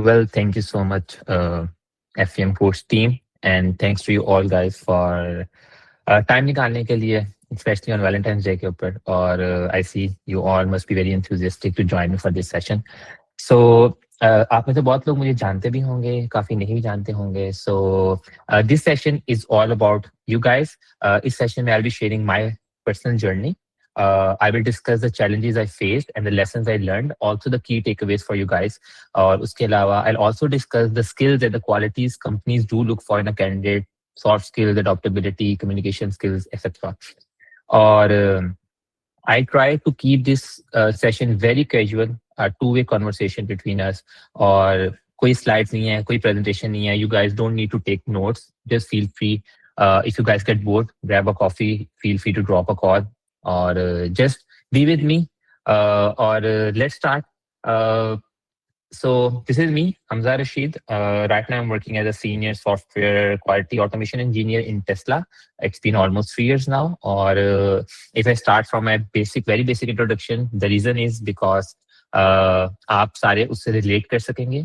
Well, thank you so much, FEM course team, and thanks to you all guys for time निकालने के लिए, especially on Valentine's Day के ऊपर. और I see you all must be very enthusiastic to join me for this session. So आप में से बहुत लोग मुझे जानते भी होंगे, काफी नहीं भी जानते होंगे. So this session is all about you guys. इस session में I'll be sharing my personal journey. I will discuss the challenges I faced and the lessons I learned, also the key takeaways for you guys. और उसके अलावा I'll also discuss the skills and the qualities companies do look for in a candidate, soft skills, adaptability, communication skills, etc. Or I try to keep this session very casual, a two-way conversation between us. और कोई slides नहीं है, कोई presentation नहीं है. You guys don't need to take notes. Just feel free. If you guys get bored, grab a coffee. Feel free to drop a call. Or just be with me. Or let's start. So this is me, Hamza Rashid. Right now I'm working as a senior software quality automation engineer in Tesla. It's been almost 3 years now. Or if I start from my very basic introduction, the reason is because आप सारे उससे relate कर सकेंगे.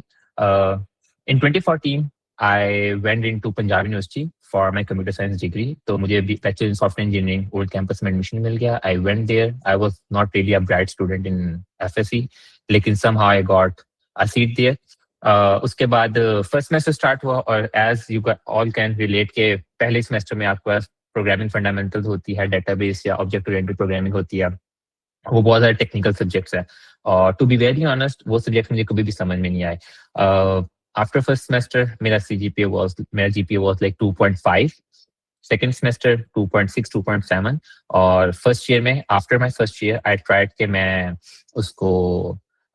In 2014, I went into Punjab University for my computer science degree. तो मुझे bachelor in software engineering old campus में admission मिल गया. I went there. I was not really a bright student in FSE, लेकिन somehow I got a seat there. उसके बाद first semester start हुआ और as you all can relate के पहले semester में आपके पास प्रोग्रामिंग फंडामेंटल्स होती है, डेटाबेस या ऑब्जेक्ट ओरिएंटेड प्रोग्रामिंग होती है. वो बहुत सारे टेक्निकल सब्जेक्ट्स हैं और टू बी वेरी ऑनेस्ट वो सब्जेक्ट मुझे कभी भी समझ में नहीं आए. आफ्टर फर्स्ट सेमेस्टर मेरा GPA was like 2.5, second semester 2.6 2.7 और फर्स्ट ईयर में after my first year I tried कि मैं उसको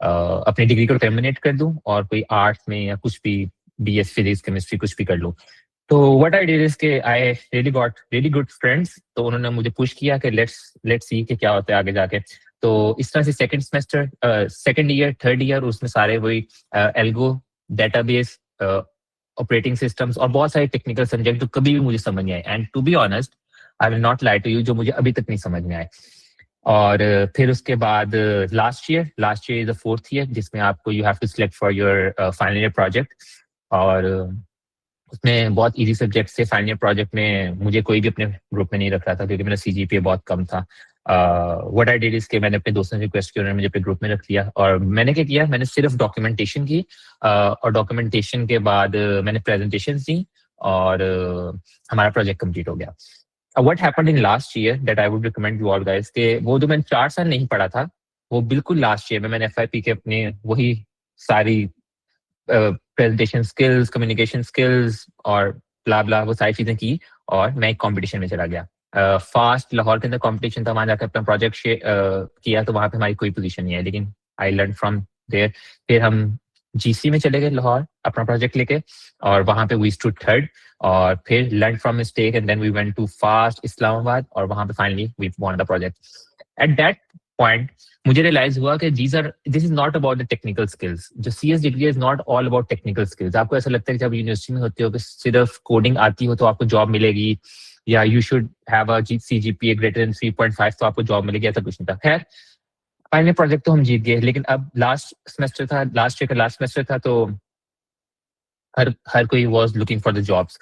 अपनी डिग्री को टर्मिनेट कर दूं और कोई आर्ट्स में या कुछ भी बीएस फिजिक्स केमिस्ट्री कुछ भी कर लूं. तो व्हाट आई डिड इज के I really got really good friends. तो उन्होंने मुझे पुश किया कि लेट्स सी कि क्या होता है आगे जाके. तो इस तरह से second semester, second year, third year उसमें सारे वही एल्गो, डेटाबेस, ऑपरेटिंग सिस्टम्स और बहुत सारे टेक्निकल सब्जेक्ट जो कभी भी मुझे समझ नहीं आए. And to be honest I will not lie to you, जो मुझे अभी तक नहीं समझ में आए. और फिर उसके बाद last year is the fourth year जिसमें आपको you have to select for your final year project. और उसमें बहुत इजी सब्जेक्ट से फाइनल ईयर प्रोजेक्ट में मुझे कोई भी अपने ग्रुप में नहीं रख रहा था क्योंकि मेरा सीजीपीए बहुत कम था. व्हाट आई डिड इज के मैंने अपने दोस्तों से रिक्वेस्ट की, उन्होंने मुझे अपने ग्रुप में रख लिया और मैंने क्या किया, मैंने सिर्फ डॉक्यूमेंटेशन की और डॉक्यूमेंटेशन के बाद मैंने प्रेजेंटेशन दी और हमारा प्रोजेक्ट कंप्लीट हो गया. What happened in last year that I would recommend you all guys कि वो जो मैंने 4 साल नहीं पढ़ा था वो बिल्कुल लास्ट ईयर में मैंने FYP के अपने वही सारी प्रेजेंटेशन स्किल्स, कम्युनिकेशन स्किल्स और ब्ला ब्ला वो सारी चीजें की और मैं एक कंपटीशन में चला गया. फास्ट लाहौर के अंदर कंपटीशन था, वहां जाकर अपना प्रोजेक्ट किया तो वहां पे हमारी कोई पोजीशन नहीं है, लेकिन आई लर्न फ्रॉम देयर. फिर हम जीसी में चले गए लाहौर अपना प्रोजेक्ट लेके और वहां पे वी स्टूड थर्ड और फिर learn from mistake and then we went to fast Islamabad और वहां पे finally we won the project. At that point मुझे रियलाइज हुआ कि this is not about the technical skills. जो CS degree is not all about technical skills. आपको ऐसा लगता है कि जब यूनिवर्सिटी में होते हो कि सिर्फ कोडिंग आती हो तो आपको जॉब मिलेगी या you should have a CGPA greater than 3.5 तो आपको जॉब मिलेगी, ऐसा कुछ नहीं था. खैर फाइनल प्रोजेक्ट तो हम जीत गए, लेकिन अब लास्ट सेमेस्टर था, लास्ट ईयर का लास्ट सेमेस्टर था तो हर कोई was looking for the jobs.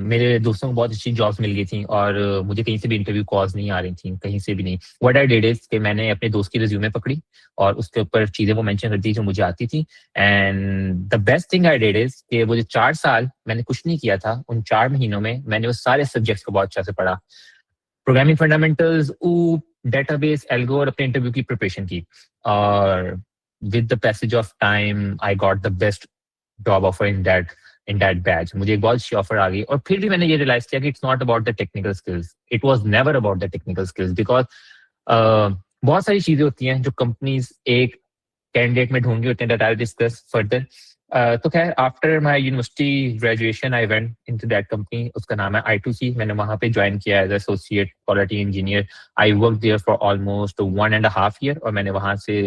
मेरे दोस्तों को बहुत अच्छी जॉब्स मिल गई थी और मुझे कहीं से भी इंटरव्यू कॉल्स नहीं आ रही थी, कहीं से भी नहीं. व्हाट आई डिड इज कि मैंने अपने दोस्त की रिज्यूमे पकड़ी और उसके ऊपर चीजें वो मेंशन कर दी जो मुझे आती थी. And the best thing I did is कि वो जो 4 साल मैंने कुछ नहीं किया था, उन 4 महीनों में मैंने वो सारे सब्जेक्ट्स को बहुत अच्छा से पढ़ा. प्रोग्रामिंग फंडामेंटल्स, डेटाबेस, एल्गो और अपने इंटरव्यू की प्रिपरेशन की. और with the passage of time I got the best job offer in that batch. मुझे एक बहुत अच्छी ऑफर आ गई और फिर भी मैंने ये रियलाइज किया कि it's not about the technical skills. It was never about the technical skills because बहुत सारी चीजें होती हैं जो कंपनीज एक कैंडिडेट में ढूंढ रही होती हैं. That I will discuss further. तो खैर after my university graduation I went into that company. उसका नाम है I2C. मैंने वहां पे ज्वाइन किया as associate quality engineer. I work there for almost 1.5 year और मैंने वहां से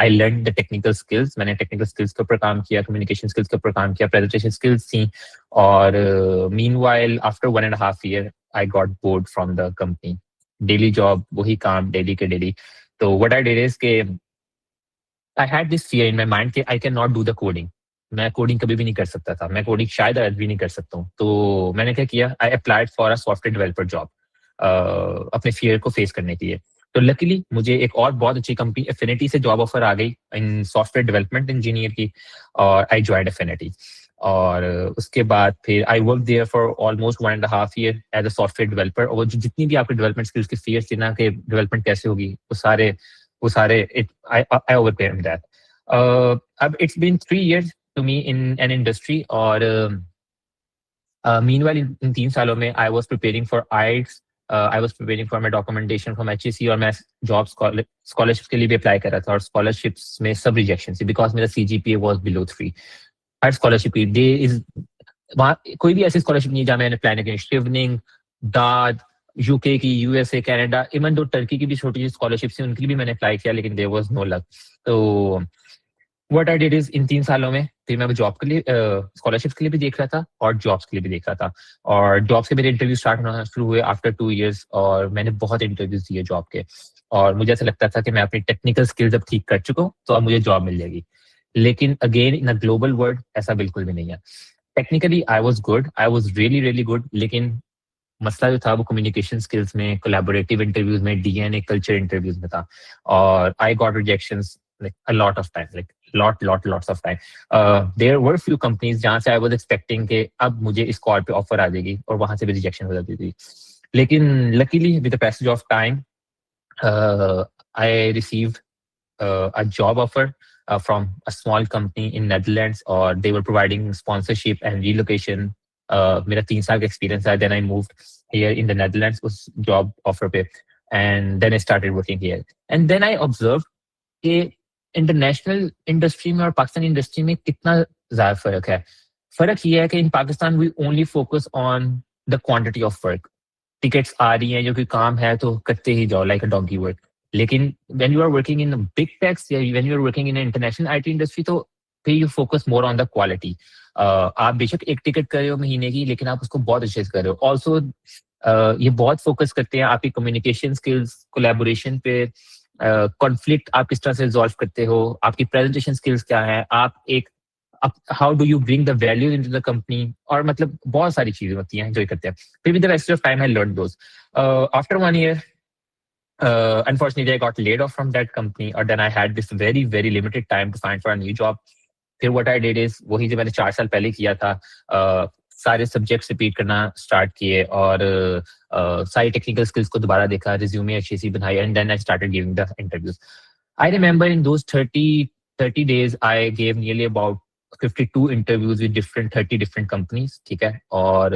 I learn the technical skills. मैंने टेक्निकल स्किल्स के ऊपर काम किया, कम्युनिकेशन स्किल्स के ऊपर काम किया, प्रेजेंटेशन स्किल्स थी. और meanwhile after 1.5 year I got bored from the company. Daily job, वही काम डेली के डेली. तो व्हाट आई डिड इज के I had this fear in my mind that I cannot do the coding. मैं coding कभी भी नहीं कर सकता था, मैं कोडिंग शायद आज भी नहीं कर सकता हूँ। तो मैंने क्या किया, I applied for a software developer job अपने फियर को फेस करने के लिए। तो लकीली मुझे एक और बहुत अच्छी कंपनी एफिनिटी से जॉब ऑफर आ गई इन सॉफ्टवेयर डेवलपमेंट इंजीनियर की, और आई ज्वाइंड एफिनिटी। और उसके बाद फिर I work there for almost 1.5 year as a software developer. और जितनी भी आपके डेवलपमेंट स्किल्स की फियर्स थी ना कि डेवलपमेंट कैसे होगी, वो सारे आई ओवरकेम दैट। अब it's been 3 years to me in an industry. और मीनवाइल इन 3 सालों में I was preparing for IELTS, I was preparing for my documentation from HEC, और मैं जॉब स्कॉलरशिप के लिए भी अप्लाई कर रहा था, और स्कॉलरशिप्स में सब रिजेक्शन थी बिकॉज मेरा CGPA was below 3। Her scholarship की दे इज, वहाँ कोई भी ऐसी स्कॉलरशिप नहीं जहाँ मैंने अप्लाई नहीं की। शिवनिंग, दाद, यूके की, USA, Canada, even though Turkey की भी छोटी सी स्कॉलरशिप थी, उनके लिए भी मैंने अप्लाई किया, लेकिन देयर वाज नो लक। तो व्हाट आई डिड इज, इन 3 सालों में फिर मैं जॉब के लिए, स्कॉलरशिप के लिए भी देख रहा था और जॉब्स के लिए भी देख रहा था। और जॉब्स के मेरे इंटरव्यू स्टार्ट होना शुरू हुए आफ्टर 2 years, और मैंने बहुत इंटरव्यूज दिए जॉब के। और मुझे ऐसा लगता था कि मैं अपनी टेक्निकल स्किल्स अब ठीक कर चुका हूँ, तो अब मुझे जॉब मिल जाएगी। लेकिन again in a global world ऐसा बिल्कुल भी नहीं है। Technically I was good, I was really really good, लेकिन मसला जो था वो कम्युनिकेशन स्किल्स में, कोलैबोरेटिव इंटरव्यूज में, डीएनए कल्चर इंटरव्यूज में था। और I got rejections like a lot of time, like lots of time. There were few companies जहां से आई वाज एक्सपेक्टिंग कि अब मुझे इस कॉल पे ऑफर आ जाएगी, और वहां से भी रिजेक्शन हो जाती थी। लेकिन luckily with the passage of time I received a job offer from a small company in Netherlands, or they were providing sponsorship and relocation. मेरा 3 साल का एक्सपीरियंस है। Then I moved here in the Netherlands उस job offer पे, and then I started working here. And then I observed कि international industry में और Pakistani industry में कितना ज्यादा फर्क है। फर्क ये है कि in Pakistan we only focus on the quantity of work. Tickets आ रही हैं, जो कि काम है तो करते ही जाओ लाइक अ डोंकी वर्क। लेकिन when you are working in big techs या when you are working in international IT industry, तो फिर you focus more on the quality. आप बेशक एक टिकट कर रहे हो महीने की, लेकिन आप उसको बहुत अच्छे से कर रहे हो। ऑल्सो ये बहुत फोकस करते हैं आपकी कम्युनिकेशन स्किल्स, कोलैबोरेशन पे, कॉन्फ्लिक्ट आप किस तरह से रिजॉल्व करते हो, आपकी प्रेजेंटेशन स्किल्स क्या है, आप एक how do you bring the value into the company, और मतलब बहुत सारी चीजें होती हैं जो ये करते हैं। फिर with the rest of time I learn those. After 1 year, unfortunately I got laid off from that company, or then I had this very very limited time to find for a new job. फिर what I did is वही जो मैंने 4 साल पहले किया था, सारे subjects repeat करना स्टार्ट किए, और सारी टेक्निकल स्किल्स को दोबारा देखा, रिज्यूमे अच्छी सी बनाई, and then I started giving the interviews. I remember in those 30 days I gave nearly about 52 interviews with different 30 different companies, ठीक है। और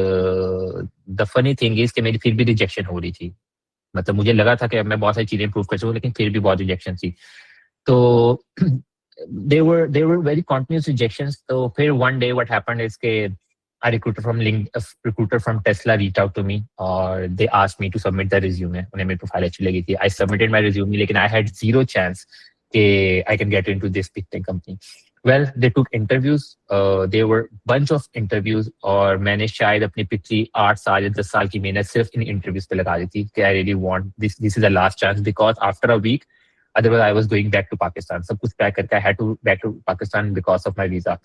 द फनी थिंग इज कि मेरी फिर भी रिजेक्शन हो रही थी। मतलब मुझे लगा था कि मैं बहुत सारी चीजें इंप्रूव कर सकूं, लेकिन फिर भी बहुत रिजेक्शन थी। तो there were very continuous rejections. So फिर one day what happened is कि a recruiter from Tesla reached out to me, और they asked me to submit the resume. उन्हें मेरी प्रोफाइल अच्छी लगी थी। I submitted my resume, लेकिन I had zero chance कि I can get into this big tech company. Well, they took interviews. There were bunch of interviews, और मैंने शायद अपनी पिछली 8 साल या 10 साल की मेहनत सिर्फ इन इंटरव्यूज पे लगा दी थी कि I really want this. This is the last chance, because after a week, otherwise I was going back to Pakistan. सब कुछ पैक करके I had to back to Pakistan because of my visa.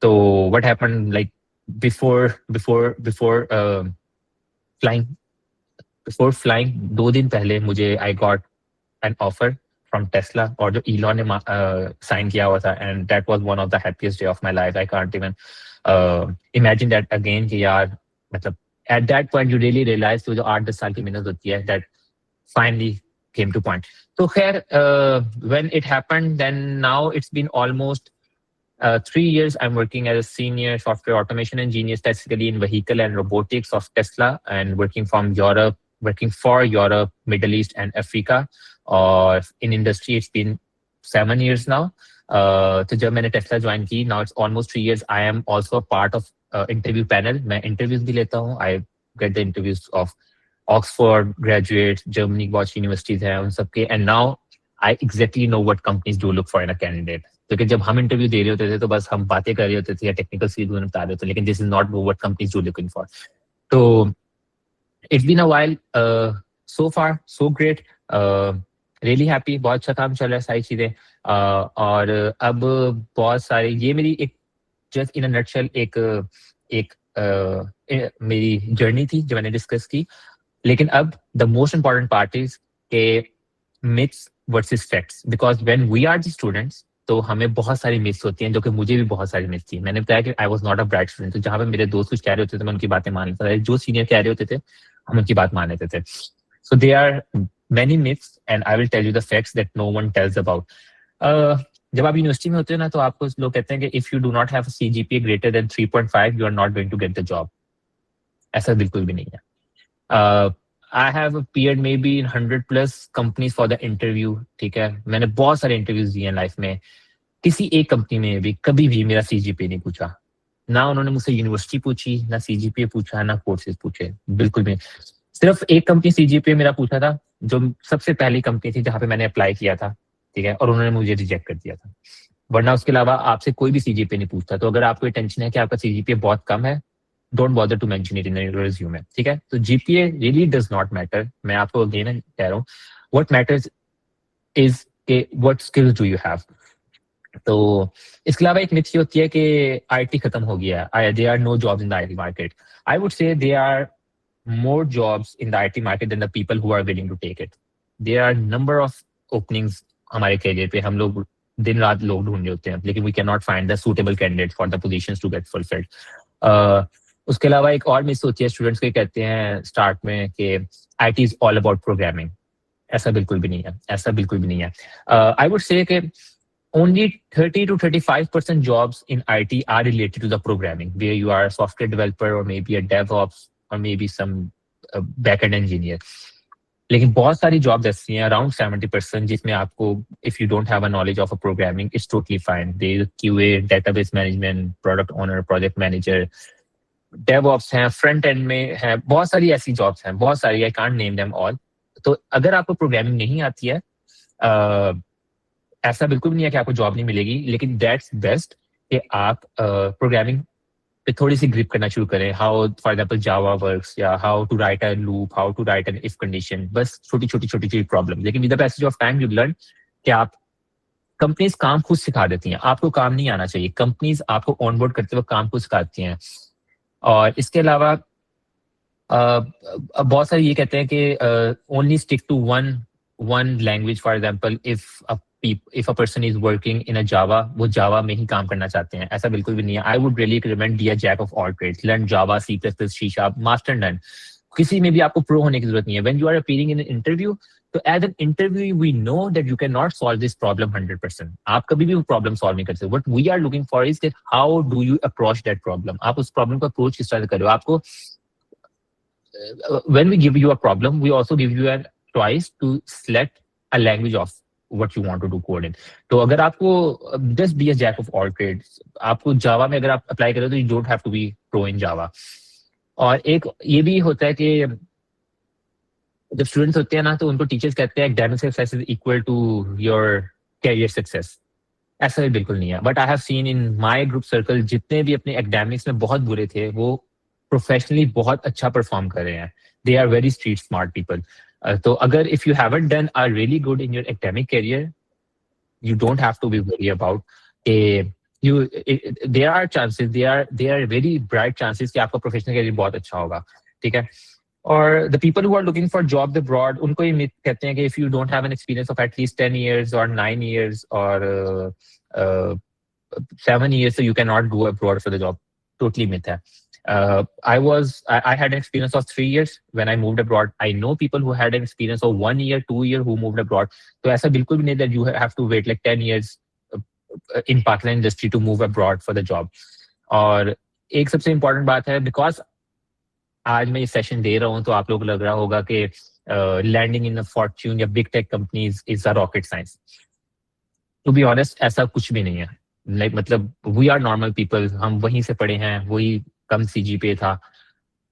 So what happened, like before flying, 2 दिन पहले मुझे I got an offer from Tesla, और जो Elon ने sign किया हुआ था, and that was one of the happiest day of my life. I can't even imagine that again कि यार, मतलब at that point you really realize कि जो 8-10 साल की मेहनत होती है, that finally came to point. So here, when it happened, then now it's been almost 3 years. I'm working as a senior software automation engineer, specifically in vehicle and robotics of Tesla, and working for Europe, Middle East, and Africa. Or in industry, it's been 7 years now. तो जब मैंने Tesla join की, now it's almost 3 years. I am also a part of interview panel. मैं interviews भी लेता हूँ. I get the interviews of Oxford graduates, Germany की बहुत यूनिवर्सिटीज हैं, उन सबके, and now I exactly know what companies do look for in a candidate. क्योंकि जब हम इंटरव्यू दे रहे होते थे तो बस हम बातें कर रहे होते थे या टेक्निकल स्किल्स उन्हें बता रहे होते, लेकिन this is not what companies do looking for. तो it's been a while, so far so great, really happy, बहुत अच्छा काम चल रहा है, सारी चीजें। और अब बहुत सारी, ये मेरी एक जस्ट इन अ नटशेल एक मेरी जर्नी थी जो मैंने डिस्कस की। लेकिन अब the most important part is के myths versus facts, because when we are the students तो हमें बहुत सारी मिथ्स होती हैं, जो कि मुझे भी बहुत सारी मिथ्स थी। मैंने बताया कि I was not a bright student, तो जहाँ पे मेरे दोस्त कुछ कह रहे होते थे मैं उनकी बातें मान लेता था, जो सीनियर कह रहे होते थे हम उनकी बात मान लेते थे। So they are many myths and I will tell you the facts that no one tells about. जब आप यूनिवर्सिटी में होते हो ना, तो आपको लोग कहते हैं कि if you do not have CGPA greater than 3.5 you are not going to get the job. ऐसा बिल्कुल भी नहीं है। I have appeared maybe in 100+ companies for the interview. ठीक है, मैंने बहुत सारे इंटरव्यूज दिए हैं लाइफ में। किसी एक कंपनी में भी कभी भी मेरा सीजीपीए नहीं पूछा। ना उन्होंने मुझसे यूनिवर्सिटी पूछी, ना सीजीपीए पूछा, ना कोर्सेज पूछे, बिल्कुल भी। सिर्फ एक कंपनी सीजीपीए मेरा पूछा था, जो सबसे पहली कंपनी थी जहां पे मैंने अप्लाई किया था। ठीक है, और उन्होंने मुझे रिजेक्ट कर दिया था। वरना उसके अलावा आपसे कोई भी सीजीपीए नहीं पूछता। तो अगर आपको ये टेंशन है कि आपका सीजीपीए बहुत कम है, don't bother to mention it in your resume. ठीक है, तो GPA really does not matter. मैं आपको अगेन कह रहा हूँ, व्हाट मैटर्स इज के what skills do you have. तो इसके अलावा एक मिथ ये होती है कि आईटी खत्म हो गया है, they are no jobs in the IT market. I would say they are more jobs in the IT market than the people who are willing to take it. There are number of openings हमारे career पे, हम लोग दिन रात लोग ढूंढ रहे होते हैं, लेकिन we cannot find the suitable candidate for the positions to get fulfilled. उसके अलावा एक और मिस होती है, स्टूडेंट्स के कहते हैं स्टार्ट में कि IT is all about programming। ऐसा बिल्कुल भी नहीं है, ऐसा बिल्कुल भी नहीं है। I would say कि only 30 to 35% jobs in IT are related to the programming, where you are a software developer or maybe a DevOps or maybe some backend engineer. लेकिन बहुत सारी जॉब्स ऐसी हैं, अराउंड 70%, जिसमें आपको if you don't have a knowledge of a programming it's totally fine. There is QA, database management, product owner, project manager, DevOps हैं, front end में है, बहुत सारी ऐसी जॉब्स हैं, बहुत सारी, I can't name them all. तो अगर आपको प्रोग्रामिंग नहीं आती है, ऐसा बिल्कुल नहीं है कि आपको जॉब नहीं मिलेगी, लेकिन दैट्स बेस्ट कि आप प्रोग्रामिंग पे थोड़ी सी ग्रिप करना शुरू करें। How for example Java works, या how to write a loop, how to write an if condition. बस छोटी छोटी छोटी छोटी प्रॉब्लम, लेकिन with the passage of time you learn कि आप कंपनीज काम खुद सिखा देती हैं, आपको काम नहीं आना चाहिए। कंपनीज आपको ऑनबोर्ड करते वक्त काम खुद सिखाती हैं। और इसके अलावा बहुत सारे ये कहते हैं कि only stick to one one language. For example if a person is working in a Java, वो जावा में ही काम करना चाहते हैं। ऐसा बिल्कुल भी नहीं है। I would really recommend be a jack of all trades, learn Java, C plus plus, C sharp, master none. किसी में भी आपको प्रो होने की जरूरत नहीं है। When you are appearing in interview, तो as an interview we know that you can not solve this problem 100%। आप कभी भी वो प्रॉब्लम सॉल्व नहीं कर सकते। What we are looking for is that how do you approach that problem. आप उस प्रॉब्लम को अप्रोच किस तरह से कर रहे हो। आपको when we give you a problem, we also give you a choice to select a language of what you want to do code in. तो अगर आपको just be a jack of all trades, आपको जावा में अगर आप apply करें तो you don't have to be pro in Java। और एक ये भी होता है कि जब स्टूडेंट्स होते हैं ना, तो उनको टीचर्स कहते हैं academic success is equal to your career success। ऐसा भी बिल्कुल नहीं है। But I have seen in my group circle, जितने भी अपने एकेडमिक्स में बहुत बुरे थे, वो प्रोफेशनली बहुत अच्छा परफॉर्म कर रहे हैं। They are very street smart people. तो अगर if you haven't done are really good in your academic career, you don't have to be worry about you. There are chances, there are very bright chances कि आपका professional career बहुत अच्छा होगा। ठीक है। और the people who are looking for job abroad, उनको ये myth कहते हैं कि if you don't have an experience of at least 10 years और 9 years और 7 years, so you cannot go abroad for the job. Totally myth hai. I had an experience of 3 years when I moved abroad. I know people who had an experience of 1 year, 2 year who moved abroad. So ऐसा बिल्कुल भी नहीं that you have to wait like 10 years in Pakistan industry to move abroad for the job. और एक सबसे important बात है, because आज मैं ये सेशन दे रहा हूँ तो आप लोग लग रहा होगा कि लैंडिंग इन फॉर्च्यून या big tech companies is a rocket science. To be honest, ऐसा कुछ भी नहीं है। लाइक मतलब वी आर नॉर्मल पीपल, हम वहीं से पढ़े हैं, वही कम सीजी पे था।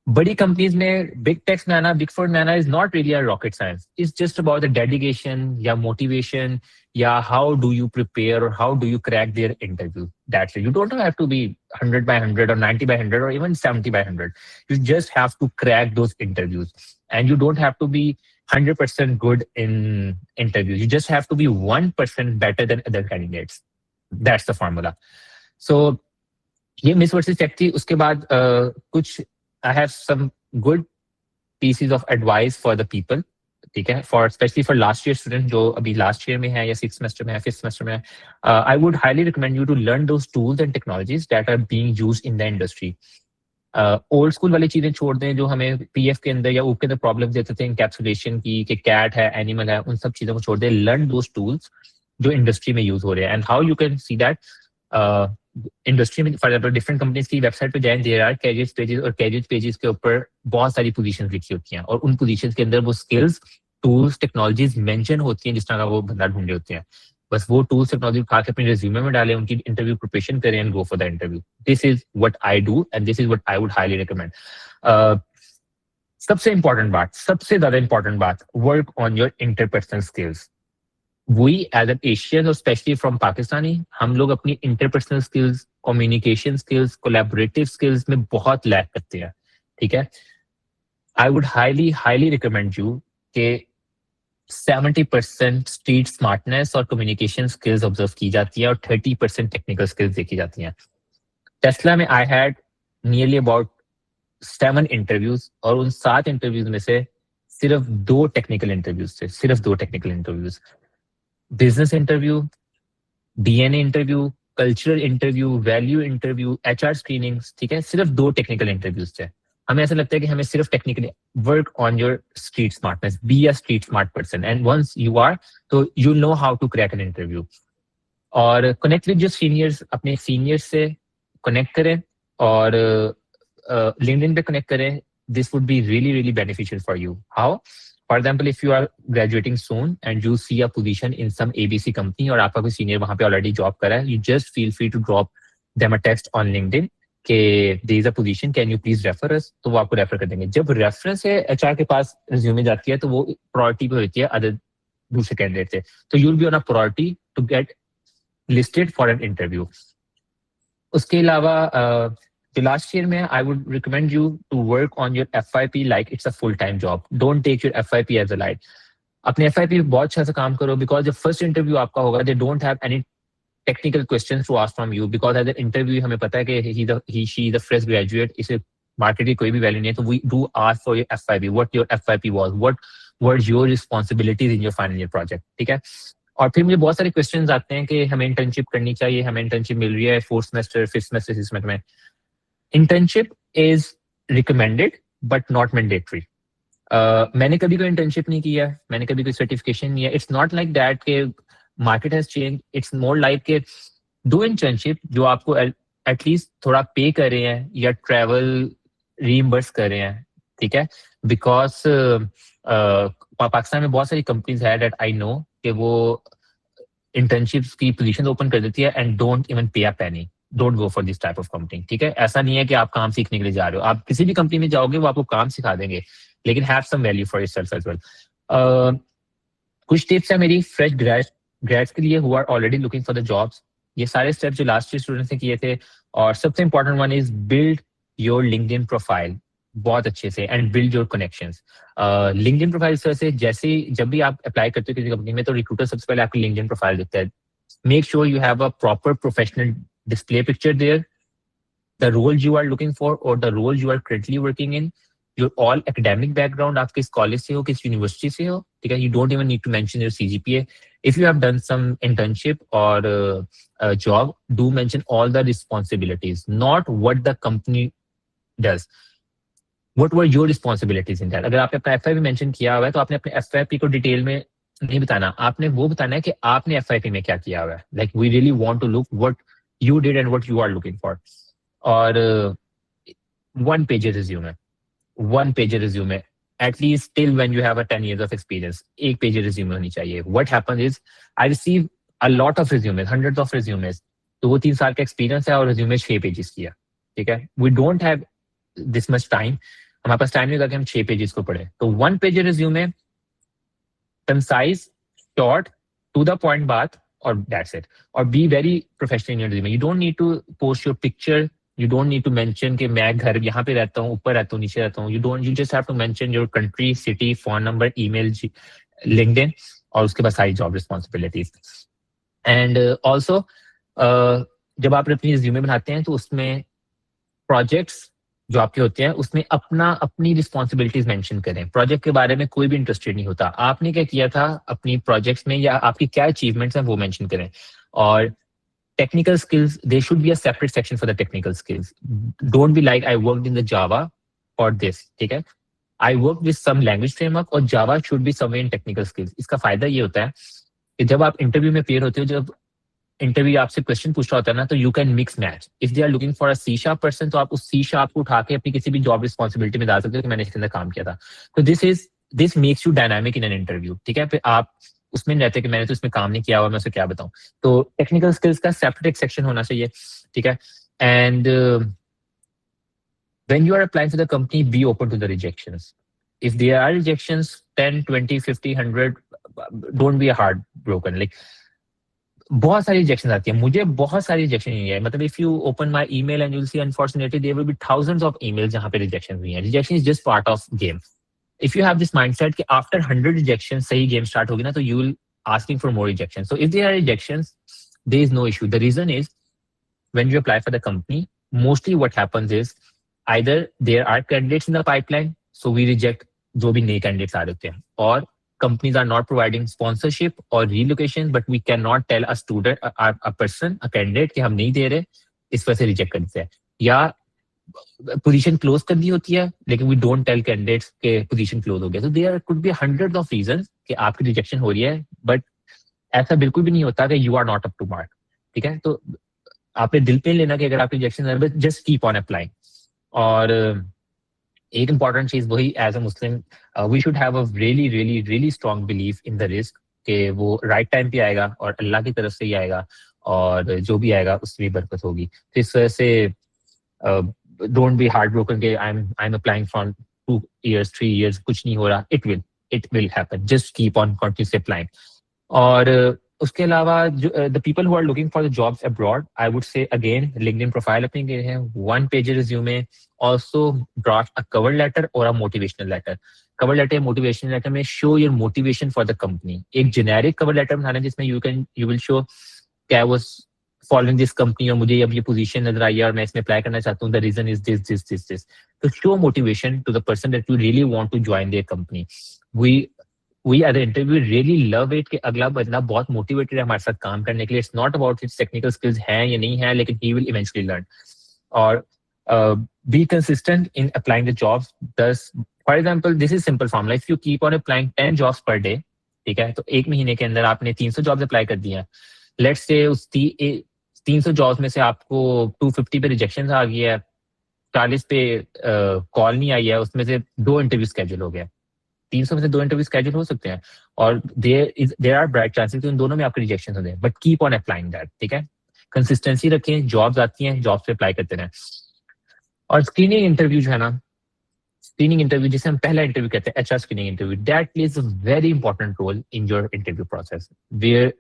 बड़ी कंपनीज में, बिग टेक्स में आना, बिग फोर में आना is not really a rocket science. It's just about the dedication या मोटिवेशन, या हाउ डू यू प्रिपेयर और how do you crack their interview. That's it. You don't have to be 100/100 or 90/100 or even 70/100. You just have to crack those interviews, and you don't have to be 100% good in interviews. You just have to be 1% better than other candidates. That's the formula. So ये myths versus tech थी। उसके बाद कुछ I have some good pieces of advice for the people, ठीक है, for specially for last year student जो अभी last year में है या 6th सेमेस्टर में है, 5th सेमेस्टर में है। I would highly recommend you to learn those tools and technologies that are being used in the industry. Old school वाली चीजें छोड़ दें जो हमें पीएफ के अंदर या ऊप के अंदर प्रॉब्लम देते थे इंकैप्सुलेशन की, कि कैट है, एनिमल है, उन सब चीजों को छोड़ दें। लर्न दोज टूल्स जो इंडस्ट्री में यूज हो रहे हैं, and how you can see that industry में। फॉर एग्जाम्पल डिफरेंट कंपनीज की वेबसाइट पे जाएं, देयर आर कैरियर पेजेस, और कैरियर पेजेस के ऊपर बहुत सारी पोजीशंस लिखी होती हैं, और उन पोजीशंस के अंदर वो स्किल्स, टूल्स, टेक्नोलॉजीज मेंशन होती हैं जिस तरह का वो बंदा ढूंढे होते हैं। बस वो टूल्स टेक्नोलॉजी उठा के अपने रिज्यूमे में डालें, उनकी इंटरव्यू प्रिपरेशन करें and go for the interview. This is what I do and this is what I would highly recommend. सबसे इंपॉर्टेंट बात, सबसे ज्यादा इंपॉर्टेंट बात, work on your interpersonal skills. We as an Asian और specially from Pakistani, हम लोग अपनी interpersonal skills, communication skills, collaborative skills में बहुत लैक करते हैं, ठीक है। I would highly highly recommend you के 70% स्ट्रीट स्मार्टनेस और कम्युनिकेशन स्किल्स ऑब्जर्व की जाती है और 30% टेक्निकल स्किल्स देखी जाती हैं। टेस्ला में I had nearly about 7 interviews, और उन 7 इंटरव्यूज में से सिर्फ 2 टेक्निकल इंटरव्यूज थे, सिर्फ 2 technical interviews. Business interview, DNA interview, cultural interview, value interview, HR screenings, ठीक है, सिर्फ 2 टेक्निकल इंटरव्यूज थे। हमें ऐसा लगता है कि हमें सिर्फ technically work on your street smartness, be a street smart person, and once you are, तो you know how to crack an interview. और कनेक्ट विद योर सीनियर्स, अपने सीनियर्स से कनेक्ट करें और लिंक्डइन पे कनेक्ट करें। This would be really really beneficial for you. How? For example, if you are graduating soon and you see a position in some ABC company और आपका कोई senior वहां पे ऑलरेडी जॉब कर रहा है, you just feel free to drop them a text on LinkedIn के there is a position, can you please refer us, तो वो आपको रेफर कर देंगे। जब रेफरेंस है एचआर के पास रिज्यूमे जाती है तो वो प्रायोरिटी पे होती है अदर दूसरे कैंडिडेट से, तो you will be on a priority to get listed for an interview. उसके अलावा the last year में I would recommend you to work on your FYP like it's a full-time job. Don't take your FYP as a light. अपने FYP पे बहुत अच्छा सा काम करो, because जब फर्स्ट इंटरव्यू आपका होगा they don't have any technical questions to ask from you, because as an interview हमें पता है कि she is a fresh graduate, इसे मार्केट की कोई भी वैल्यू नहीं है, तो we do ask for your FYP, what your FYP was, what were your responsibilities in your final year project, ठीक है। और फिर मुझे बहुत सारे क्वेश्चंस आते हैं कि हमें इंटर्नशिप करनी चाहिए, हमें इंटर्नशिप मिल रही है 4th semester, 5th semester, 6th semester में। Internship is recommended but not mandatory. मैंने कभी कोई इंटर्नशिप नहीं किया, मैंने कभी कोई सर्टिफिकेशन नहीं है। इट्स नॉट लाइक दैट के market has change, it's more like के डू इंटर्नशिप जो आपको एटलीस्ट थोड़ा पे कर रहे हैं या ट्रैवल रीइंबर्स कर रहे हैं, ठीक है। बिकॉज पाकिस्तान में बहुत सारी कंपनीज है दैट आई नो कि वो इंटर्नशिप्स की पोजीशन ओपन कर देती है and don't even pay a penny. Don't go for this type of company, ठीक है। ऐसा नहीं है कि आप काम सीखने के लिए जा रहे हो, आप किसी भी कंपनी में जाओगे वो आपको काम सिखा देंगे, लेकिन have some value for yourself as well. कुछ टिप्स है मेरी फ्रेश ग्रेड्स के लिए who are already looking for the jobs. ये सारे स्टेप्स जो लास्ट ईयर स्टूडेंट्स ने किए थे, और सबसे important one is build your LinkedIn profile बहुत अच्छे से and build your connections. LinkedIn profile से जैसे जब भी आप अप्लाई करते हो किसी कंपनी में, तो रिक्रूटर सबसे पहले आपकी लिंक्डइन प्रोफाइल देखता है। Make sure you have a proper professional display picture there, the role you are looking for or the role you are currently working in, your all academic background, आप किस college से हो, किस university से हो, ठीक है। You don't even need to mention your CGPA. If you have done some internship or a job, do mention all the responsibilities, not what the company does. What were your responsibilities in that? अगर आपने अपना FYP mention किया हुआ है तो आपने अपने FYP को डिटेल में नहीं बताना, आपने वो बताना है कि आपने FYP में क्या किया हुआ है। Like we really want to look what you did and what you are looking for. और one page resume, at least till when you have a 10 years of experience, एक page resume होनी चाहिए। What happens is I receive a lot of resumes, hundreds of resumes, 2-3 साल का experience है और resume 6 pages की है, ठीक है। We don't have this much time, हमारे पास टाइम नहीं होगा कि हम 6 pages को पढ़े। तो one page resume, concise, short, to the point बात, or that's it. Or be very professional in your resume. You don't need to post your picture. You don't need to mention कि मैं घर यहाँ पे रहता हूँ, ऊपर रहता हूँ, नीचे रहता हूँ. You just have to mention your country, city, phone number, email, LinkedIn, और उसके बाद सारी job responsibilities. And also जब आप अपनी resume बनाते हैं तो उसमें प्रोजेक्ट्स जो आपके होते हैं उसमें अपनी रिस्पॉन्सिबिलिटीज मेंशन करें। प्रोजेक्ट के बारे में कोई भी इंटरेस्टेड नहीं होता, आपने क्या किया था अपनी प्रोजेक्ट्स में या आपकी क्या अचीवमेंट्स हैं वो मेंशन करें। और technical skills, there should be a separate section for the technical skills. Don't be like I worked in the Java for this, ठीक है? I worked with some language framework और Java should be somewhere in technical skills. इसका फायदा ये होता है कि जब आप इंटरव्यू में पेयर होते हो, जब इंटरव्यू आपसे क्वेश्चन पूछ रहा होता है ना, तो you can mix match. If they are looking for a C sharp person, तो आप उस सी शार्प को उठा के अपनी किसी भी जॉब रिस्पॉन्सिबिलिटी में डाल सकते हो कि मैंने इसके अंदर काम किया था। तो this makes you dynamic in an interview, ठीक है? फिर आप उसमें रहते कि मैंने तो इसमें काम नहीं किया हुआ, मैं उसे क्या बताऊं। तो टेक्निकल स्किल्स का सेपरेट सेक्शन होना चाहिए, ठीक है? And when you are applying for the company, be open to the rejections. If there are rejections 10 20 50 100, don't be heartbroken. Like बहुत सारी रिजेक्शन आती है, मुझे बहुत सारी रिजेक्शन हुई है। मतलब if you open my email and you will see unfortunately there will be thousands of emails जहां पे रिजेक्शन हुई है। Rejection is just part of game. If you have this mindset कि आफ्टर 100 रिजेक्शन सही game start होगी ना, तो you will asking for more rejection. So if there are rejections, there is no issue. The reason is when you apply for the company, mostly what happens is either there are candidates in the pipeline, so we reject जो भी नए candidates आ रहे होते हैं, or companies are not providing sponsorship or relocation, but we cannot tell a student, a person, a candidate कि हम नहीं दे रहे, इस वजह से रिजेक्ट कर देते हैं। या पोजीशन क्लोज कर दी होती है लेकिन वी डोंट टेल कैंडिडेट्स के पोजीशन क्लोज हो गया। तो there could be hundred of reasons कि आपकी रिजेक्शन हो रही है, बट ऐसा बिल्कुल भी नहीं होता कि you are not up to mark, ठीक है? तो आपने दिल पे लेना कि अगर आपकी रिजेक्शन है, जस्ट कीप ऑन अप्लाइंग। और एक इंपॉर्टेंट चीज वही, as a Muslim we should have a really really really strong belief in the रिस्क कि वो राइट टाइम पे आएगा और अल्लाह की तरफ से ही आएगा, और जो भी आएगा उसमें बरकत होगी। तो इस वजह से डोंट बी हार्ट ब्रोकन के I am applying for 2 years 3 years कुछ नहीं हो रहा। It will happen, just keep on continuously applying. और उसके अलावा the people who are looking for the jobs abroad, I would say again LinkedIn profile अपनी गए हैं, 1 page resume, also draft a cover letter और a motivational letter. Cover letter motivational letter में show your motivation for the company. एक generic cover letter बनाना जिसमें you will show क्या वो following this company और मुझे अब ये पोजीशन नजर आई है और मैं इसमें अप्लाई करना चाहता हूँ, the reason is this this this this. तो show motivation to the person that you really want to join their company. We at the interview really love it कि अगला बंदा बहुत मोटिवेटेड है हमारे साथ काम करने के लिए। It's not about it's technical skills हैं या नहीं है, लेकिन ही विल इवेंचुअली लर्न। और be consistent in applying the jobs. दस for example, this is simple formula, if you keep on applying 10 jobs per day, ठीक है, तो एक महीने के अंदर आपने 300 जॉब्स अप्लाई कर दी हैं। लेट्स से उस 300 जॉब्स में से आपको 250 पे रिजेक्शन आ गई है, 40 पे कॉल नहीं आई है, उसमें से 2 इंटरव्यू स्केड्यूल हो गया। 300 में से 2 इंटरव्यू स्केड्यूल हो सकते हैं और देयर आर ब्राइट चांसेस कि उन दोनों में आपके रिजेक्शन होते हैं, but keep on applying that, ठीक है? कंसिस्टेंसी रखें, जॉब्स आती हैं, जॉब्स पे अप्लाई करते रहें। और स्क्रीनिंग इंटरव्यू जो है ना, स्क्रीनिंग इंटरव्यू जिसे हम पहला इंटरव्यू कहते हैं, HR screening interview, that plays a very important role in your interview process, where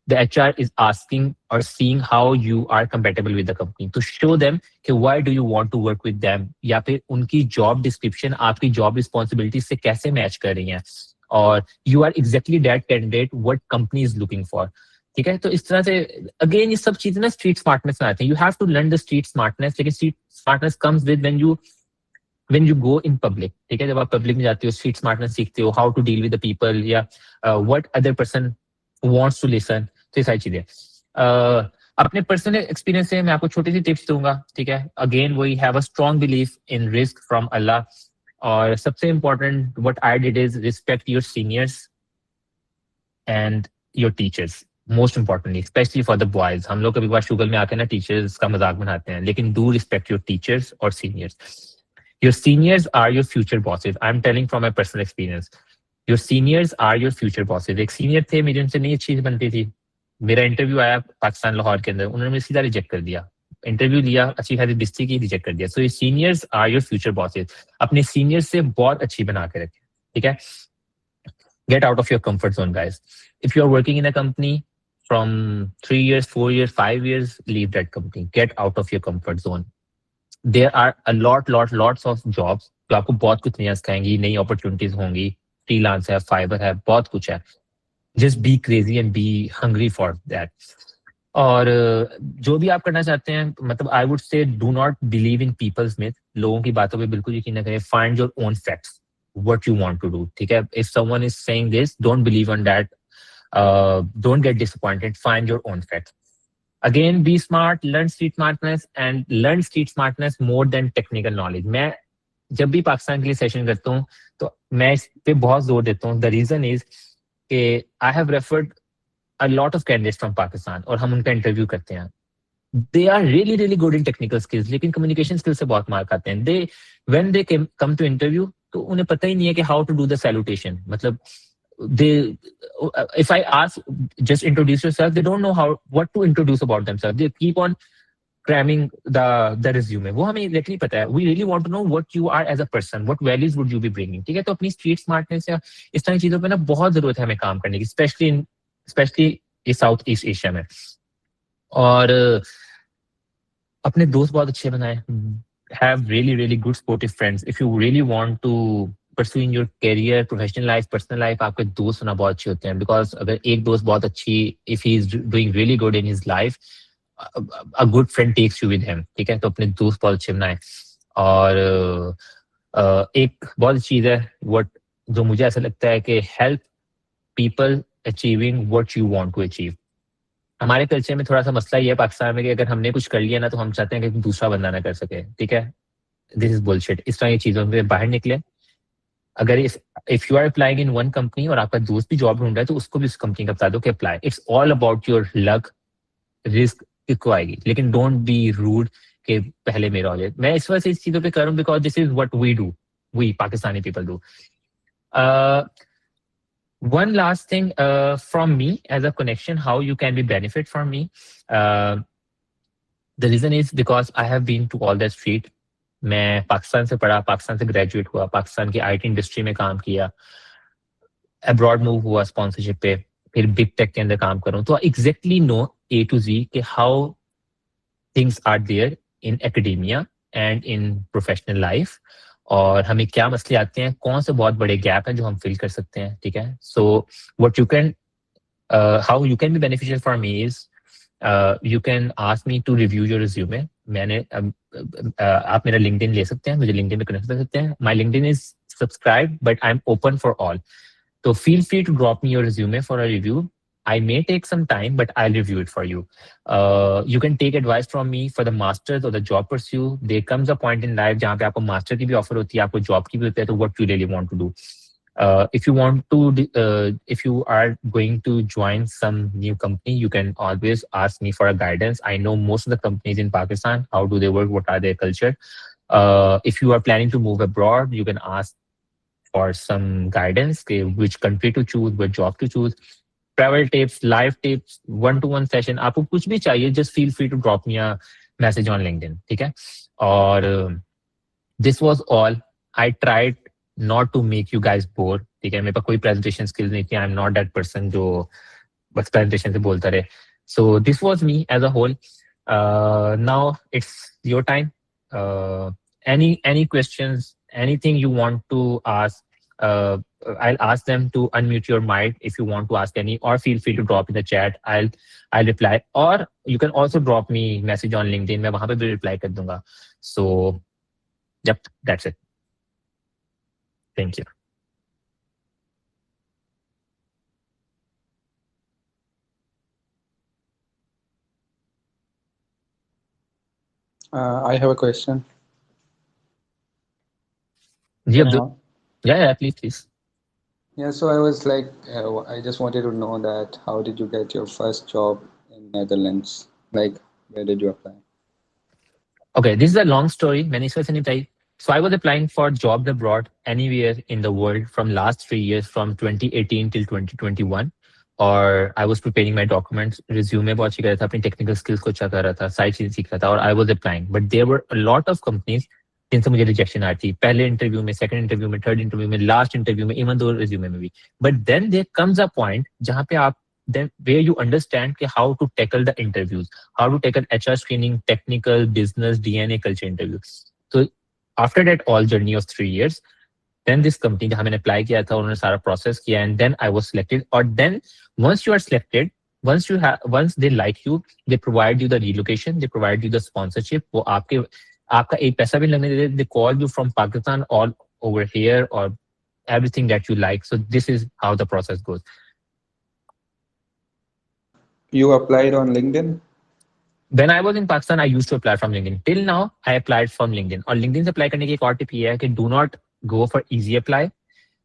the HR is asking or seeing how you are compatible with the company to show them कि why do you want to work with them, या फिर उनकी job description आपकी job responsibilities से कैसे match कर रही हैं, और you are exactly that candidate what company is looking for, ठीक है? तो इस तरह से अगेन ये सब चीजें ना स्ट्रीट स्मार्टनेस में आती हैं। You have to learn the street smartness, लेकिन street smartness comes with when you go in public, ठीक है? जब आप पब्लिक में जाते हो, स्ट्रीट स्मार्टनेस सीखते हो, how to deal with the people, या what other person wants to listen, तो ये सारी चीजें। अपने पर्सनल एक्सपीरियंस से मैं आपको छोटी सी टिप्स दूंगा, ठीक है? अगेन वही, have a strong belief in रिस्क फ्रॉम अल्लाह। और सबसे important what I did is respect your seniors and your teachers, most importantly specially for the boys. हम लोग कभी बार शुगर में आके ना टीचर्स का मजाक बनाते हैं, लेकिन डू रिस्पेक्ट योर टीचर्स और seniors. Your seniors are your future bosses, I am telling from my personal experience. Your seniors are your future bosses. एक सीनियर थे, मेरी उनसे नहीं अच्छी बनती थी, मेरा इंटरव्यू आया पाकिस्तान लाहौर के अंदर, उन्होंने मुझे सीधा रिजेक्ट कर दिया। इंटरव्यू लिया, अच्छी खासी बेइज्जती की, रिजेक्ट कर दिया। सो ये seniors are your future bosses. अपने सीनियर्स से बहुत अच्छी बना के रखें, ठीक है? Get out of your comfort zone guys. If you are working in a company from 3 years 4 years 5 years, leave that company, get out of your comfort zone. There are a lots of jobs जो आपको बहुत कुछ नया सिखाएंगी, नई opportunities होंगी, freelance है, fibre है, बहुत कुछ है। Just be crazy and be hungry for that. और जो भी आप करना चाहते हैं, मतलब I would say do not believe in people's myth, लोगों की बातों पे बिल्कुल यकीन न करें. Find your own facts, what you want to do. ठीक है, if someone is saying this, don't believe on that. Don't get disappointed. Find your own facts. Again, be smart, learn street smartness, and learn street smartness more than technical knowledge. मैं जब भी पाकिस्तान के लिए session करता हूँ तो मैं इस पे बहुत जोर देता हूँ. द रीजन इज कि I have referred a lot of candidates from Pakistan और हम उनका इंटरव्यू करते हैं. They are really really good in technical skills, लेकिन communication skills से बहुत मार्क आते हैं. When they come to interview तो उन्हें पता ही नहीं है कि how to do the salutation. मतलब they if I ask just introduce yourself, they don't know what to introduce about themselves. They keep on cramming the resume. वो हमें exactly पता है. We really want to know what you are as a person, what values would you be bringing. ठीक है, तो अपनी street smartness या इस तरह की चीजों पे ना बहुत जरूरत है हमें काम करने की, स्पेशली इस साउथ ईस्ट एशिया में. और अपने दोस्त बहुत अच्छे बनाए. Have really really good supportive friends. If you really want to pursue in your career, professional life, personal life, आपके दोस्त होना बहुत अच्छे होते हैं. बिकॉज अगर एक दोस्त बहुत अच्छी, if he is doing really good in his life, a good friend takes you with him. ठीक है, तो अपने दोस्त बहुत अच्छे बनाए. और एक बहुत चीज है what जो मुझे ऐसा लगता है कि help people achieving what you want to achieve. हमारे कल्चर में थोड़ा सा मसला ये है पाकिस्तान में कि अगर हमने कुछ कर लिया ना तो हम चाहते हैं कि दूसरा बंदा ना कर सके. ठीक है, दिस इज बुलशिट. इस तरह की चीजों में बाहर निकले. अगर if you are applying in one company और आपका दोस्त भी जॉब ढूंढ रहा है तो उसको भी उस कंपनी का बता दो कि apply. It's all about your luck. Risk को आएगी, लेकिन डोंट बी रूड कि पहले मेरा हो जाए. मैं इस वजह से इस चीजों पे करूँ because this is what we do, we Pakistani people do. One last thing from me as a connection, how you can be benefit from me. The reason is because I have been to all that street. मैं पाकिस्तान से पढ़ा, पाकिस्तान से graduate हुआ, पाकिस्तान की IT industry में काम किया, abroad move हुआ स्पॉन्सरशिप पे, फिर बिग टेक के अंदर काम करूँ. तो exactly know A to Z कि how things are there in academia and in professional life, और हमें क्या मसले आते हैं, कौन से बहुत बड़े गैप हैं जो हम फिल कर सकते हैं. ठीक है, so what you can how you can be beneficial for me is you can ask me to review your resume. मैंने आप मेरा लिंक्डइन ले सकते हैं, मुझे लिंक्डइन में कनेक्ट कर सकते हैं. My LinkedIn is subscribe but I am open for all. तो feel free to drop me your resume for a review. I may take some time, but I'll review it for you. You can take advice from me for the masters or the job pursuit. There comes a point in life जहाँ पे आपको master की भी offer होती है, आपको job की भी होती है, तो what you really want to do. If you want to, if you are going to join some new company, you can always ask me for a guidance. I know most of the companies in Pakistan. How do they work? What are their culture? If you are planning to move abroad, you can ask for some guidance, which country to choose, what job to choose, travel tips, live tips, one-to-one session. आपको कुछ भी चाहिए, just feel free to drop me a message on LinkedIn. ठीक है, और this was all. I tried not to make you guys bored. ठीक है, मेरे पास कोई presentation skills नहीं थी. I'm not that person जो बस presentation से बोलता रहे. So this was me as a whole. Now it's your time. Any questions, anything you want to ask, I'll ask them to unmute your mic if you want to ask any, or feel free to drop in the chat. I'll reply, or you can also drop me message on LinkedIn. मैं वहाँ पे भी reply कर दूँगा. So, yep, that's it. Thank you. I have a question. Yeah, please. Yeah, so I was like, I just wanted to know that how did you get your first job in Netherlands? Like, where did you apply? Okay, this is a long story. मैंने इस वजह से नहीं बताई. So I was applying for jobs abroad anywhere in the world from last 3 years, from 2018 till 2021. और I was preparing my documents, resume बहुत अच्छी कर रहा था, अपनी technical skills को अच्छा कर रहा था, सारी चीजें सीख रहा था, और I was applying. But there were a lot of companies जिनसे मुझे रिजेक्शन आ रही थी, पहले इंटरव्यू में, सेकंड इंटरव्यू में, थर्ड इंटरव्यू में, लास्ट इंटरव्यू में, इवन दो रिज्यूमे में भी. But then there comes a point जहाँ पे आप then where you understand how to tackle the interviews, how to tackle HR screening, technical, business, DNA, culture interviews. So after that all journey of 3 years, then this company जहाँ मैंने apply किया था उन्होंने सारा process किया, and then I was selected. और then once you are selected, once they like you, they provide you the relocation, they provide you the sponsorship. वो आपके आपका एक पैसा भी लगने देते, they call you from Pakistan all over here or everything that you like. So this is how the process goes. You applied on LinkedIn? When I was in Pakistan, I used to apply from LinkedIn. Till now, I applied from LinkedIn. और LinkedIn से apply करने की एक और tip ये है कि do not go for easy apply.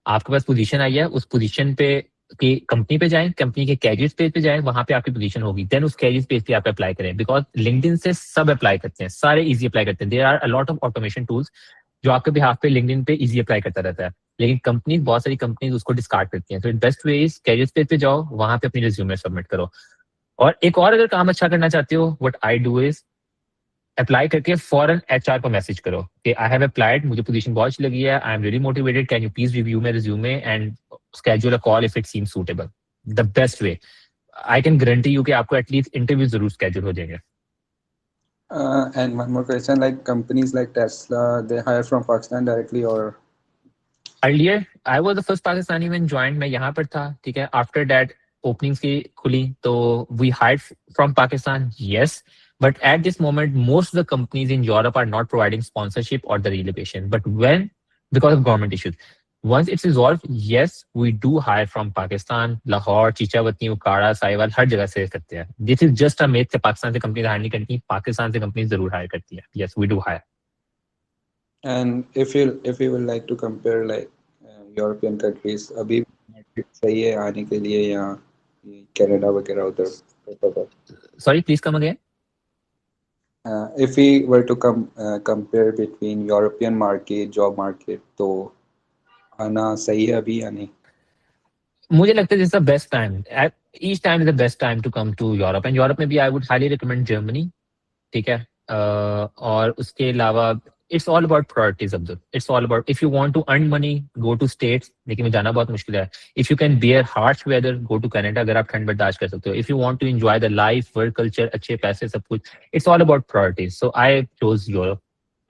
आपके पास पोजीशन आई है, उस पोजीशन पे की कंपनी पे जाएं, कंपनी के कैरियर पेज पे जाएं, वहां पे आपकी पोजीशन होगी, देन उस कैरियर पेज पे आप अप्लाई करें, बिकॉज लिंक्डइन से सब अप्लाई करते हैं, सारे इजी अप्लाई करते हैं. There are a lot of automation tools जो आपके बिहाफ पे लिंक्डइन पे इजी अप्लाई करता रहता है, लेकिन कंपनी बहुत सारी कंपनीज उसको डिस्कार्ड करती हैं. तो best way is career page पे जाओ, वहां पे अपनी रिज्यूमे सबमिट करो. और एक और अगर काम अच्छा करना चाहते हो, what I do is apply करके फॉरन एचआर को मैसेज करो कि आई हैव अप्लाइड, मुझे पोजीशन बहुत अच्छी लगी है, I am very motivated, can you please review my resume and schedule a call if it seems suitable. The best way. I can guarantee you कि आपको एटलीस्ट इंटरव्यू जरूर schedule हो जाएंगे. And one more question, like companies like Tesla, they hire from Pakistan directly or? Earlier, I was the first Pakistani when joined. मैं यहाँ पर था, ठीक है. After that, openings की खुली, तो we hired from Pakistan, yes. But at this moment, most of the companies in Europe are not providing sponsorship or the relocation. But when, because of government issues, once it's resolved, yes, we do hire from Pakistan, Lahore, Chichawati, Ukara, Sahiwal, हर जगह से करते हैं. This is just a myth कि पाकिस्तान से company hire नहीं करती, पाकिस्तान से company जरूर हायर करती है. Yes, we do hire. And if you would like to compare like European countries, अभी market सही है आने के लिए या कनाडा वगैरह उधर prefer कर? Sorry, please come again. If we were to compare between European market, job market, तो आना सही है अभी या नहीं? मुझे लगता है this the best time, each time is the best time to come to Europe. And Europe में भी I would highly recommend Germany, ठीक है. और उसके अलावा it's all about priorities Abdul. It's all about if you want to earn money, go to States, लेकिन में जाना बहुत मुश्किल है. If you can bear harsh weather, go to Canada, अगर आप ठंड बर्दाश्त कर सकते हो. If you want to enjoy the life, work culture, अच्छे पैसे, सब कुछ, it's all about priorities. So I chose Europe.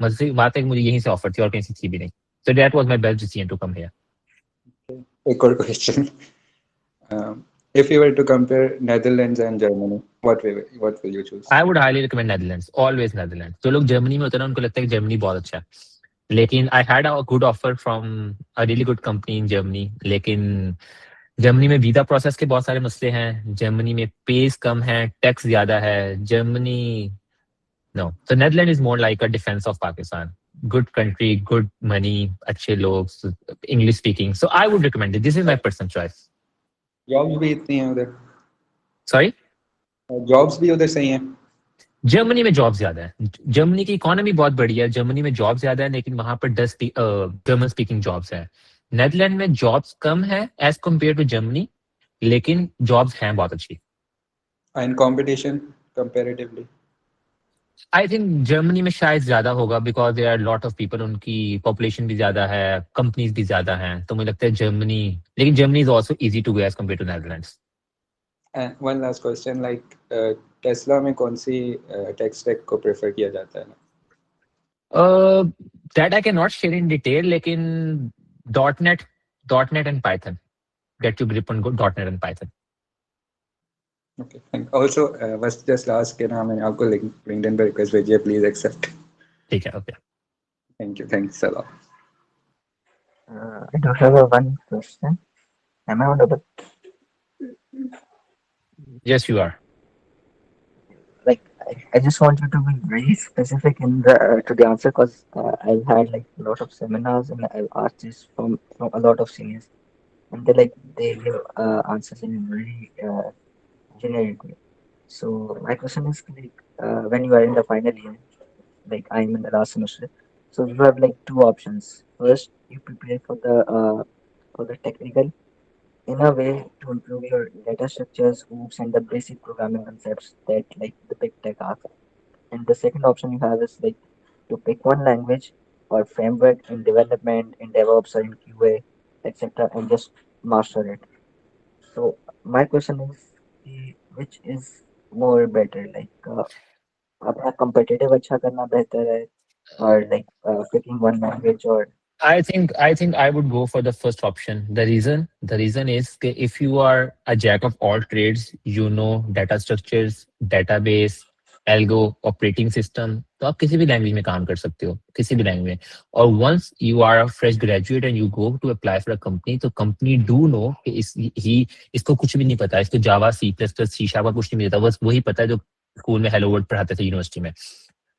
मजे बात है कि मुझे यहीं से ऑफर थी और कहीं से थी भी नहीं. So that was my best decision to come here. एक और question, if you were to compare Netherlands and Germany, what will you choose? I would highly recommend Netherlands, always Netherlands. जो लोग जर्मनी में होते हैं ना, उनको लगता है कि जर्मनी बहुत अच्छा है, लेकिन I had a good offer from a really good company in Germany. लेकिन जर्मनी में वीजा प्रोसेस के बहुत सारे मसले हैं, जर्मनी में पेस कम है, टैक्स ज्यादा है. Germany no. तो Netherland is more like a defence of Pakistan. Good country, good money, अच्छे लोग, English speaking. So I would recommend it. This is my personal choice. Jobs भी इतनी हैं उधर? सॉरी, जॉब्स भी उधर सही हैं? जर्मनी में जॉब ज्यादा है. जर्मनी की इकोनॉमी बहुत बढ़िया है, जर्मनी में जॉब ज्यादा है, लेकिन वहां पर 10 जर्मन स्पीकिंग जॉब्स है. नेदरलैंड में जॉब्स कम है एज कम्पेयर टू जर्मनी, लेकिन जॉब्स हैं बहुत अच्छी. And competition comparatively? I think Germany में शायद ज्यादा होगा, because there are lot of people, उनकी पॉपुलेशन भी ज्यादा है, कंपनीज भी ज्यादा हैं. तो मुझे लगता है जर्मनी, लेकिन Germany is also easy to go as compare to Netherlands. And one last question, like Tesla में कौन सी टेक स्टैक को प्रेफर किया जाता है? That I can not share in detail, लेकिन dot net and Python, get you grip on dot net and Python. Okay, thank also बस just last के ना मैंने आपको LinkedIn पे रिक्वेस्ट भेजी है, प्लीज एक्सेप्ट. ठीक है, okay. Thank you, thanks a lot. I do have a one question. Am I audible? Yes, you are. Like, I just want you to be very specific in the to the answer, because I've had like a lot of seminars and I've asked this from a lot of seniors, and they give answers in very generic way. So my question is like, when you are in the final year, like I'm in the last semester, so you have like two options. First, you prepare for the technical in a way to improve your data structures, hooks, and the basic programming concepts that like the big tech asks. And the second option you have is like to pick one language or framework in development, in DevOps, or in QA, etc., and just master it. So my question is, which is more better? Like, अपना competitive अच्छा करना बेहतर है, or like picking one language, or I think I would go for the first option. The reason is that if you are a jack of all trades, you know data structures, database, algo, operating system, तो आप किसी भी language में काम कर सकते हो, किसी भी लैंग्वेज में. और once you are a fresh graduate and you go to apply for a company, तो company do know कि इसको कुछ भी नहीं पता, इसको Java, C plus plus, C sharp कुछ नहीं पता, बस वही पता है जो स्कूल में हेलो वर्ल्ड पढ़ाते थे यूनिवर्सिटी में.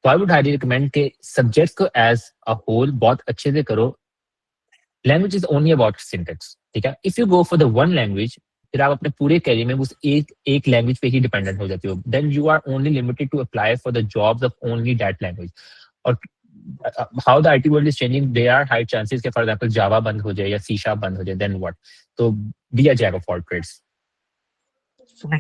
तो आई वुड हाईली रिकमेंड के सब्जेक्ट्स को एज अ होल बहुत अच्छे से करो. Language is only about syntax, ठीक है. If you go for the one language, फिर आप अपने पूरे कैरियर में उस एक लैंग्वेज पे ही डिपेंडेंट हो जाते हो. Then you are only limited to apply for the jobs of only that language. और how the IT world is changing, there are high chances कि फॉर एग्जांपल जावा बंद हो जाए या सी शार्प बंद हो जाए, देन व्हाट. तो be a jack of all trades.